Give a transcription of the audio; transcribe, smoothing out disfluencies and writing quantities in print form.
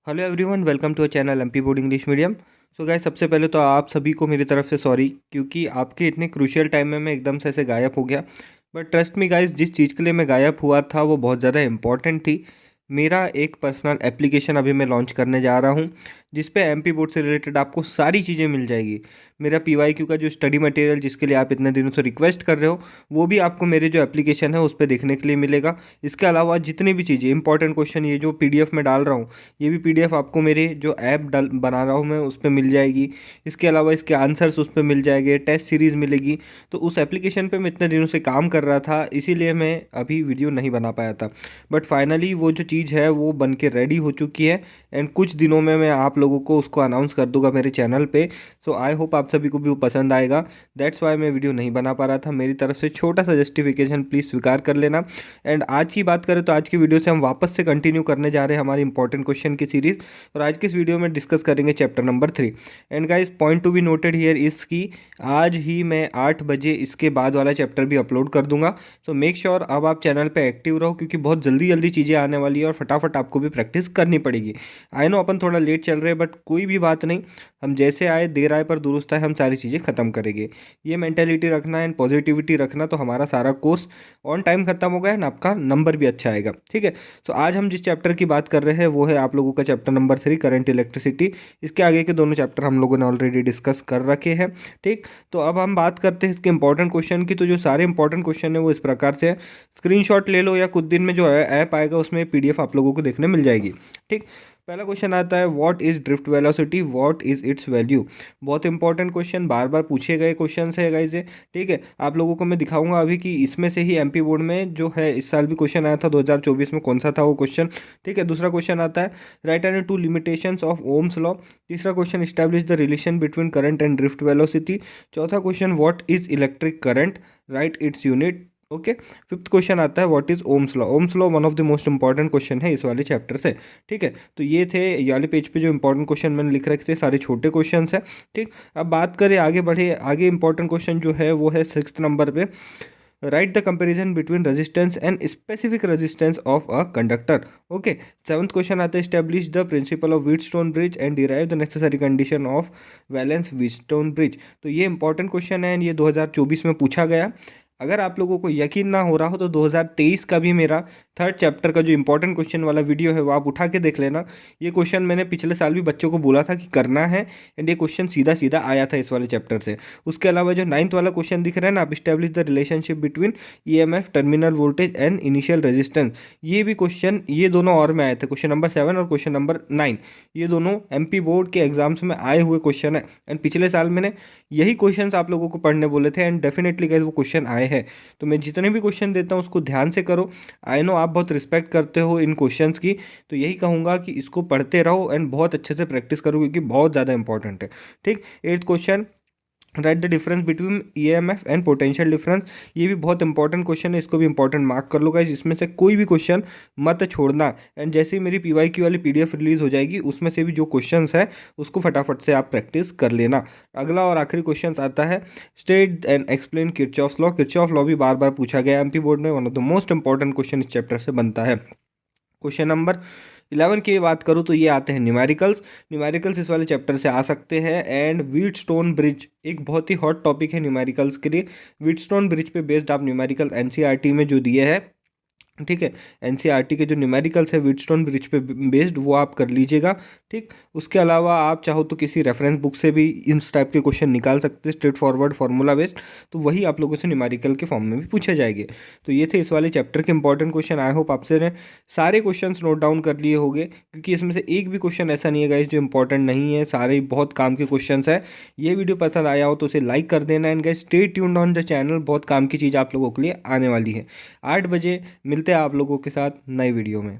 Hello everyone, welcome to a channel MP board English medium. So guys, सबसे पहले तो आप सभी को मेरी तरफ से सॉरी, क्योंकि आपके इतने क्रूशियल टाइम में मैं एकदम से ऐसे गायब हो गया। बट ट्रस्ट मी गाइस, जिस चीज़ के लिए मैं गायब हुआ था वो बहुत ज़्यादा इंपॉर्टेंट थी। मेरा एक पर्सनल एप्लीकेशन अभी मैं लॉन्च करने जा रहा हूँ, जिस पे एमपी बोर्ड से रिलेटेड आपको सारी चीज़ें मिल जाएगी। मेरा पीवाईक्यू का जो स्टडी मटेरियल जिसके लिए आप इतने दिनों से रिक्वेस्ट कर रहे हो, वो भी आपको मेरे जो एप्लीकेशन है उस पर देखने के लिए मिलेगा। इसके अलावा जितनी भी चीज़ें इंपॉर्टेंट क्वेश्चन, ये जो पीडीएफ में डाल रहा हूँ, ये भी पीडीएफ आपको मेरे जो ऐप डल बना रहा हूँ मैं उस पर मिल जाएगी। इसके अलावा इसके आंसर्स उस पर मिल जाएंगे, टेस्ट सीरीज़ मिलेगी। तो उस एप्लीकेशन पे मैं इतने दिनों से काम कर रहा था, इसीलिए मैं अभी वीडियो नहीं बना पाया था। बट फाइनली वो जो चीज़ है वो बन के रेडी हो चुकी है, एंड कुछ दिनों में मैं आप लोगों को उसको अनाउंस कर दूंगा मेरे चैनल पे। सो आई होप आप सभी को भी वो पसंद आएगा। दैट्स वाई मैं वीडियो नहीं बना पा रहा था। मेरी तरफ से छोटा सा जस्टिफिकेशन प्लीज़ स्वीकार कर लेना। एंड आज की बात करें तो आज की वीडियो से हम वापस से कंटिन्यू करने जा रहे हैं हमारी इंपॉर्टेंट क्वेश्चन की सीरीज। और आज की इस वीडियो में डिस्कस करेंगे chapter number 3। And guys, point to be noted here इस की आज ही मैं 8 बजे इसके बाद वाला चैप्टर भी अपलोड कर दूंगा। सो मेक श्योर अब आप चैनल पे एक्टिव रहो, क्योंकि बहुत जल्दी जल्दी चीज़ें आने वाली है और फटाफट आपको भी प्रैक्टिस करनी पड़ेगी। आई नो अपन थोड़ा लेट चल रहे हैं, बट कोई भी बात नहीं। हम जैसे आए देर आए पर दुरुस्त आए, हम सारी चीज़ें ख़त्म करेंगे। ये मेंटेलिटी रखना एंड पॉजिटिविटी रखना, तो हमारा सारा कोर्स ऑन टाइम खत्म होगा एंड आपका नंबर भी अच्छा आएगा। ठीक है। तो आज हम जिस चैप्टर की बात कर रहे हैं वो है आप लोगों का चैप्टर नंबर 3, करंट इलेक्ट्रिसिटी। इसके आगे के दोनों चैप्टर हम लोगों ने ऑलरेडी डिस्कस कर रखे हैं। ठीक। तो अब हम बात करते हैं इसके इंपॉर्टेंट क्वेश्चन की। तो जो सारे इंपॉर्टेंट क्वेश्चन है वो इस प्रकार से है, स्क्रीनशॉट ले लो या कुछ दिन में जो है ऐप आएगा उसमें पीडीएफ आप लोगों को देखने मिल जाएगी। ठीक। पहला क्वेश्चन आता है, what is drift velocity, what is it's value. बहुत इंपॉर्टेंट क्वेश्चन, बार बार पूछे गए क्वेश्चन है गाइस ये। ठीक है। आप लोगों को मैं दिखाऊंगा अभी कि इसमें से ही एमपी बोर्ड में जो है इस साल भी क्वेश्चन आया था 2024 में, कौन सा था वो क्वेश्चन। ठीक है। दूसरा क्वेश्चन आता है, write any two limitations of Ohm's law. तीसरा question, establish the relation between current and drift velocity. चौथा question, what is electric current, write its unit. Okay. Fifth question आता है, what is Ohm's law. Ohm's law one of the most important question है इस वाले chapter से। ठीक है। तो ये थे ये वाले पेज पे जो इंपॉर्टेंट क्वेश्चन मैंने लिख रखे थे, सारे छोटे क्वेश्चन है। ठीक। अब बात करें आगे बढ़े, आगे इंपॉर्टेंट क्वेश्चन जो है वो है 6th नंबर पे, right the comparison between resistance and specific resistance of a conductor. Okay. 7th question आता है, establish the principle of Wheatstone bridge and derive the necessary condition of valence Wheatstone bridge. तो ये important question है, ये 2024 में पूछा गया। अगर आप लोगों को यकीन ना हो रहा हो तो 2023 का भी मेरा 3rd चैप्टर का जो इंपॉर्टेंट क्वेश्चन वाला वीडियो है वो आप उठा के देख लेना। ये क्वेश्चन मैंने पिछले साल भी बच्चों को बोला था कि करना है, एंड ये क्वेश्चन सीधा सीधा आया था इस वाले चैप्टर से। उसके अलावा जो 9th वाला क्वेश्चन दिख रहा है ना, आप establish the relationship between EMF, terminal voltage and initial resistance, ये भी क्वेश्चन, ये दोनों और में आए थे, क्वेश्चन नंबर 7 और क्वेश्चन नंबर 9। ये दोनों एमपी बोर्ड के एग्जाम्स में आए हुए क्वेश्चन है, एंड पिछले साल मैंने यही क्वेश्चन आप लोगों को पढ़ने बोले थे, एंड डेफिनेटली गाइस वो क्वेश्चन आए हैं। तो मैं जितने भी क्वेश्चन देता हूँ उसको ध्यान से करो। आई नो आप बहुत रिस्पेक्ट करते हो इन क्वेश्चंस की, तो यही कहूँगा कि इसको पढ़ते रहो एंड बहुत अच्छे से प्रैक्टिस करो, क्योंकि बहुत ज़्यादा इंपॉर्टेंट है। ठीक। 8th question, right the difference between EMF and potential difference. ये भी बहुत इंपॉर्टेंट क्वेश्चन है, इसको भी इंपॉर्टेंट मार्क कर लो गाइस। इसमें से कोई भी क्वेश्चन मत छोड़ना, एंड जैसे ही मेरी पीवाईक्यू वाली पीडीएफ रिलीज हो जाएगी उसमें से भी जो क्वेश्चंस है उसको फटाफट से आप प्रैक्टिस कर लेना। अगला और आखिरी क्वेश्चन आता है, state and explain Kirchhoff law. Kirchhoff law भी बार बार पूछा गया एमपी बोर्ड में, one of the most important question इस चैप्टर से बनता है। क्वेश्चन नंबर 11 की बात करूँ तो ये आते हैं न्यूमेरिकल्स। न्यूमेरिकल्स इस वाले चैप्टर से आ सकते हैं, एंड व्हीटस्टोन ब्रिज एक बहुत ही हॉट टॉपिक है न्यूमेरिकल्स के लिए। व्हीटस्टोन ब्रिज पे बेस्ड आप न्यूमेरिकल एनसीईआरटी में जो दिए हैं, ठीक है, एनसीईआरटी के जो न्यूमेरिकल्स है व्हीटस्टोन ब्रिज पे बेस्ड, वो आप कर लीजिएगा। ठीक। उसके अलावा आप चाहो तो किसी रेफरेंस बुक से भी इस टाइप के क्वेश्चन निकाल सकते हैं, स्ट्रेट फॉरवर्ड फार्मूला बेस्ड, तो वही आप लोगों से न्यूमेरिकल के फॉर्म में भी पूछे जाएंगे। तो ये थे इस वाले चैप्टर के इंपॉर्टेंट क्वेश्चन। आई होप आपसे ने सारे क्वेश्चन नोट डाउन कर लिए होंगे, क्योंकि इसमें से एक भी क्वेश्चन ऐसा नहीं है गाइस जो इंपॉर्टेंट नहीं है, सारे ही बहुत काम के क्वेश्चन है। ये वीडियो पसंद आया हो तो उसे लाइक कर देना, and guys stay tuned on the channel, बहुत काम की चीज़ आप लोगों के लिए आने वाली है। 8 बजे मिलते हैं आप लोगों के साथ नई वीडियो में।